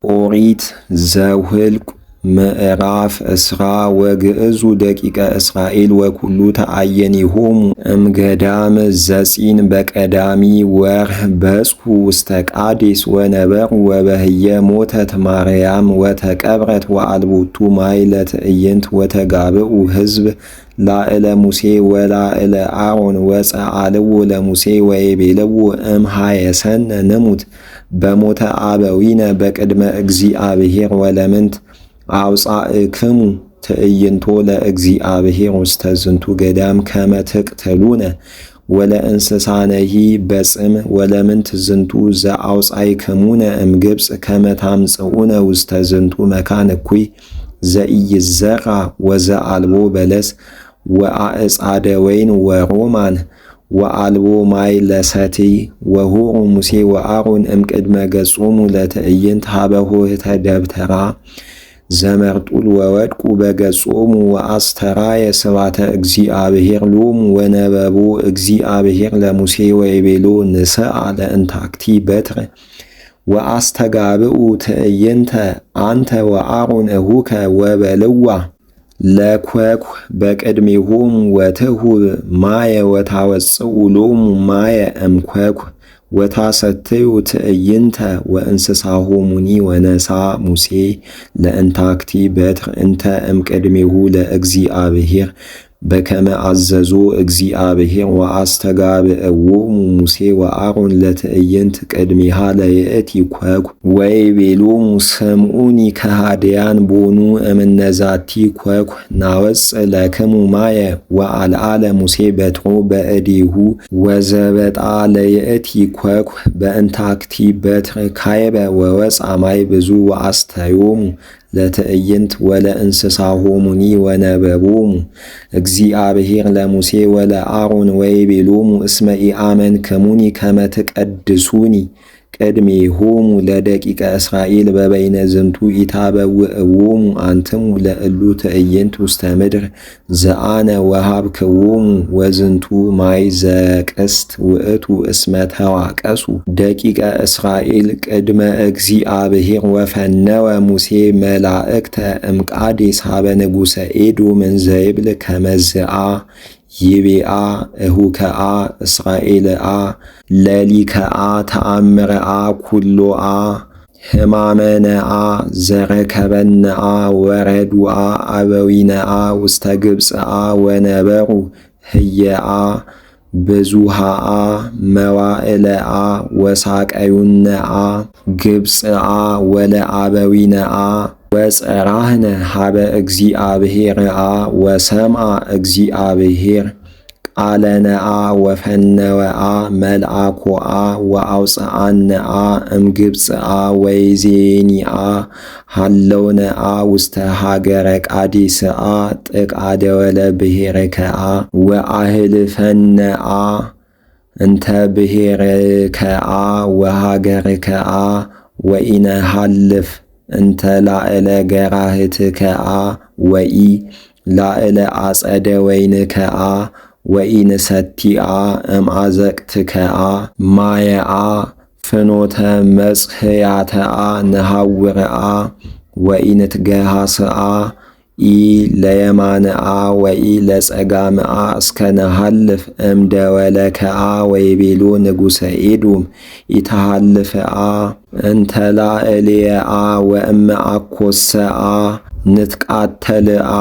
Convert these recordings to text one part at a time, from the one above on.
ኦሪት ዘኍልቍ ምዕራፍ እስራ ወግዕዙ ደቂቀ እስራኤል ወኩሉ ተአየኒሆሙ እምገዳም ዘጺን በቀዳሚ ወርኅ በጽሑ ውስተ ቃዴስ ወነበሩ ወበህየ ሞተት ማርያም ወተቀብረት ወአልቦቱ ማይ ለትዕይንት ወተጋብኡ ሕዝብ ላዕለ ሙሴ ወላዕለ አሮን ወፀአልዎ ለሙሴ ወይቤልዎ እምኀየሰነ ንሙት በሞተ አበዊነ በቅድመ እግዚአብሔር ወለምንት አውፃእክሙ ትዕይንቶ ለእግዚአብሔር ውስተ ዝንቱ ገዳም ከመ ትቅትሉነ ወለእንስሳነሂ በጽም ወለምንት ዝንቱ ዘአውፃእክሙነ እምግብፅ ከመ ታምጽኡነ ውስተ ዝንቱ መካን እኩይ ዘኢይዘራ ወዘአልቦ በለስ ወአዕጻደ ወይን ወሮማን ወአልቦ ማይ ለሰትይ ወሁሩ ሙሴ ወአሮን እምቅድመ ገጾሙ ለትዕይንት ሀበ ኆኅተ ደብተራ ዘመርጡል ወወድቁ በገጾሙ ወአስተርአየ ስብሐተ እግዚአብሔር ሎሙ ወነበቦ እግዚአብሔር ለሙሴ ወይቤሎ ንስአ ለእንታክቲ በትረ ወአስተጋብኡ ትዕይንተ አንተ ወአሮን እሁከ ወበልዋ ለኮኩ በቅድሜሆሙ ወትሁብ ማየ ወታወፅኡ ሎሙ ማየ እምኮኩ ወታሰትዩ ትዕይንተ ወእንስሳሆሙኒ ወነሳ ሙሴ ለእንታክቲ በትር እንተ እምቅድሜሁ ለእግዚአብሔር በከመ አዘዞ እግዚአብሔር ወአስተጋብእዎሙ ሙሴ ወአሮን ለትዕይንት ቅድሜሃ ለይእቲ ኮኩ ወይቤሎሙ ስምዑኒ ከሃድያን ቦኑ እምነዛቲ ኮኩ ናወፅእ ለክሙ ማየ ወአልዓለ ሙሴ በትሮ በእዴሁ ወዘበጣ ለይእቲ ኮኩ በእንታክቲ በትር ካይበ ወወፃ ማይ ብዙ ወአስተዮሙ ለትዕይንት ወለእንስሳሆሙኒ ወነበቦሙ እግዚአብሔር ለሙሴ ወለአሮን ወይቤሎሙ እስመ ኢአመንክሙኒ ከመ ትቀድሱኒ ቅድሜሆሙ ለደቂቀ እስራኤል በበይነ ዝንቱ ኢታበውእዎሙ አንትሙ ለእሉ ትዕይንት ውስተ ምድር ዘአነ ወሀብክዎሙ ወዝንቱ ማይ ዘቅስት ውእቱ እስመ ተዋቀሱ ደቂቀ እስራኤል ቅድመ እግዚአብሔር ወፈነወ ሙሴ መላእክተ እምቃዴስ ሀበ ንጉሠ ኤዶም እንዘይብል ከመዝአ ይቤአ እሁከአ እስራኤልአ ለሊከአ ተአምረአ ኩሎአ ሕማመነአ ዘረከበነአ ወረዱአ አበዊነአ ውስተ ግብፅአ ወነበሩ ህየአ ብዙሃአ መዋዕለአ ወሳቀዩነአ ግብፅአ ወለአበዊነአ ወጸራህነ ሀበ እግዚአብሔርአ ወሰምዐ እግዚአብሔር ቃለነአ ወፈነወአ መልአኮአ ወአውፅአነአ እምግብፅአ ወይዜኒአ ሃለውነአ ውስተ ሃገረ ቃዴስአ ጥቃ ደወለ ብሔርከአ ወአህልፈነአ እንተ ብሔርከአ ወሃገርከአ ወኢነሃልፍ እንተ ላዕለ ገራህትከአ ወኢ ላዕለ አጸደ ወይንከአ ወኢንሰቲአ እምአዘቅትከአ ማየአ ፍኖተ መጽሕያተአ ነሐውርአ ወኢንትገሃስአ ኢ ለየማንአ ወኢ ለጸጋምአ እስከ ነሐልፍ እምደወለከአ ወይቤሎ ንጉሠ ኤዶም ኢተሐልፍአ እንተ ላዕሌአ ወእመ አኰሰአ ንትቃተልአ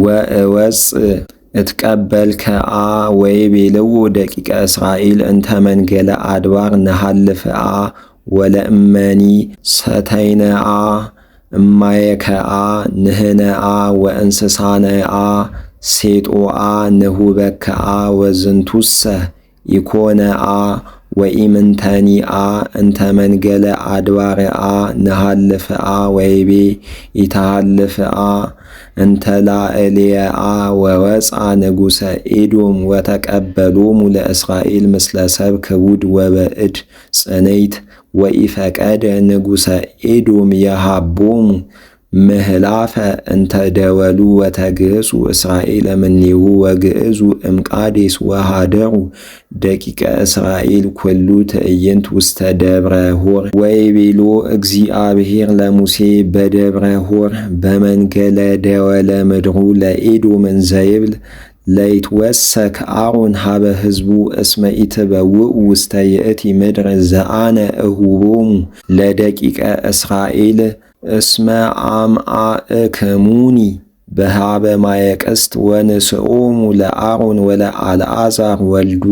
ወእወፅእ እትቀበልከአ ወይቤልዎ ደቂቀ እስራኤል እንተ መንገለ አድባር ነሐልፍአ ወለእመኒ ሰተይነአ እማየከአ ንህነአ ወእንስሳነአ ሴጦአ ንሁበከአ ወዝንቱሰ ኢኮነአ ወኢምንተኒአ እንተ መንገለ አድባርአ ነሐልፍአ ወይቤ ኢተሐልፍአ እንተ ላዕሌአ ወወፃ ንጉሠ ኤዶም ወተቀበሎሙ ለእስራኤል ምስለ ሰብ ክቡድ ወበእድ ጽነይት ወኢፈቀደ ንጉሠ ኤዶም የሃቦሙ ምህላፈ እንተ ደወሉ ወተግህጹ እስራኤል እምኔሁ ወግዕዙ እምቃዴስ ወሃደሩ ደቂቀ እስራኤል ኩሉ ትዕይንት ውስተ ደብረ ሆር ወይቤሎ እግዚአብሔር ለሙሴ በደብረ ሆር በመንገለ ደወለ ምድሩ ለኤዶም እንዘይብል ለይትወሰክ አሮን ሀበ ሕዝቡ እስመ ኢትበውኡ ውስተ ይእቲ ምድር ዘአነ እሁቦሙ ለደቂቀ እስራኤል እስመ አምአእክሙኒ በሃበ ማየቀስት ወንስኦሙ ለአሮን ወለአልዓዛር ወልዱ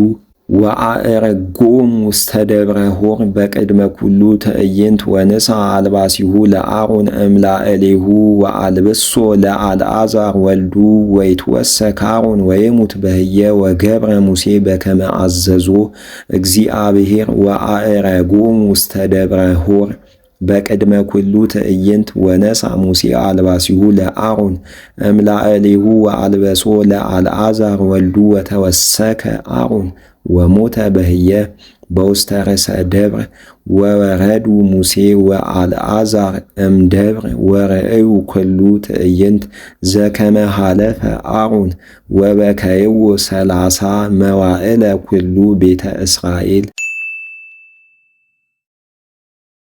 ወአዕረጎሙ ውስተ ደብረ ሆር በቅድመ ኩሉ ትዕይንት ወንሳ አልባሲሁ ለአሮን እምላዕሌሁ ወአልብሶ ለአልዓዛር ወልዱ ወይትወሰክ አሮን ወይሙት በህየ ወገብረ ሙሴ በከመ አዘዞ እግዚአብሔር ወአዕረጎሙ ውስተ ደብረ ሆር በቅድመ ኩሉ ትዕይንት ወነሳ ሙሴ አልባሲሁ ለአሮን እምላዕሌሁ ወአልበሶ ለአልዓዛር ወልዱ ወተወሰከ አሮን ወሞተ በህየ በውስተ ርእሰ ደብር ወወረዱ ሙሴ ወአልዓዛር እምደብር ወረአዩ ኩሉ ትዕይንት ዘከመ ሀለፈ አሮን ወበከይዎ 30 መዋዕለ ኩሉ ቤተ እስራኤል